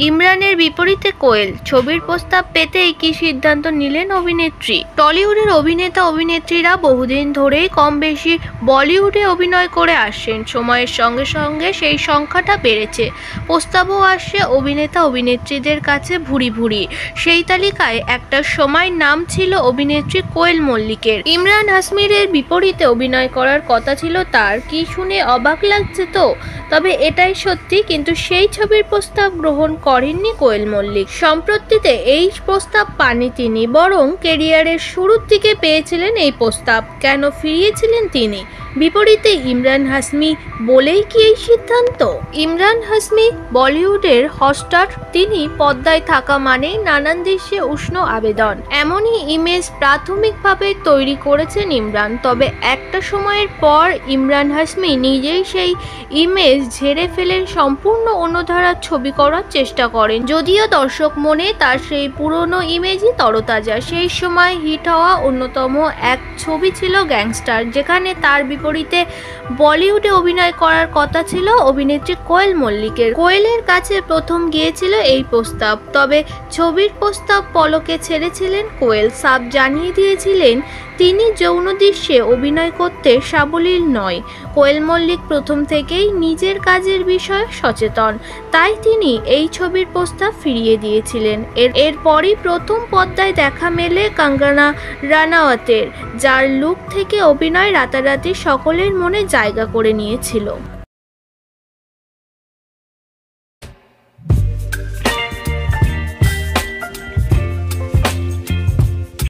ইমরানের বিপরীতে কোয়েল। ছবির প্রস্তাব পেতেই কি সিদ্ধান্ত নিলেন অভিনেত্রী। টলিউডের অভিনেতা অভিনেত্রীরা বহুদিন ধরেই কম বেশি বলিউডে অভিনয় করে আসছেন। সময়ের সঙ্গে সঙ্গে সেই সংখ্যাটা বেড়েছে, প্রস্তাবও আসছে অভিনেতা অভিনেত্রীদের কাছে ভুরি ভুরি। সেই তালিকায় একটা সময় নাম ছিল অভিনেত্রী কোয়েল মল্লিকের। ইমরান হাশমির বিপরীতে অভিনয় করার কথা ছিল তার। কি শুনে অবাক লাগছে তো? তবে এটাই সত্যি, কিন্তু সেই ছবির প্রস্তাব গ্রহণ করেননি কোয়েল মল্লিক। সম্প্রতিতে এই প্রস্তাব পাননি তিনি, বরং ক্যারিয়ারের শুরুর দিকে পেয়েছিলেন এই প্রস্তাব। কেন ফিরিয়েছিলেন তিনি? বিপরীতে ইমরান হাশমি বলেই কি এই সিদ্ধান্ত? ইমরান হাশমি বলিউডের হটস্টার। তিনি পর্দায় থাকা মানেই নানান দেশে উষ্ণ আবেদন, এমনই ইমেজ প্রাথমিকভাবে তৈরি করেছেন ইমরান। তবে একটা সময়ের পর ইমরান হাশমি নিজেই সেই ইমেজ ঝেড়ে ফেলে সম্পূর্ণ অন্যধারার ছবি করার চেষ্টা করেন। যদিও দর্শক মনে তার সেই পুরনো ইমেজই তরতাজা। সেই সময় হিট হওয়া অন্যতম এক ছবি ছিল গ্যাংস্টার, যেখানে তার বিপরীতে বলিউডে অভিনয় করার কথা ছিল অভিনেত্রী কোয়েল মল্লিকের। কোয়েলের কাছে প্রথম গিয়েছিল এই প্রস্তাব, তবে ছবির প্রস্তাব পলকে ছেড়েছিলেন কোয়েল। সাফ জানিয়ে দিয়েছিলেন তিনি যৌন দৃশ্যে অভিনয় করতে সাবলীল নয়। কোয়েল মল্লিক প্রথম থেকেই নিজের কাজের বিষয়ে সচেতন, তাই তিনি এই ছবির প্রস্তাব ফিরিয়ে দিয়েছিলেন। এরপরই প্রথম পর্দায় দেখা মেলে কঙ্গনা রানাওয়াতের, যার লুক থেকে অভিনয় রাতারাতি সকলের মনে জায়গা করে নিয়েছিল।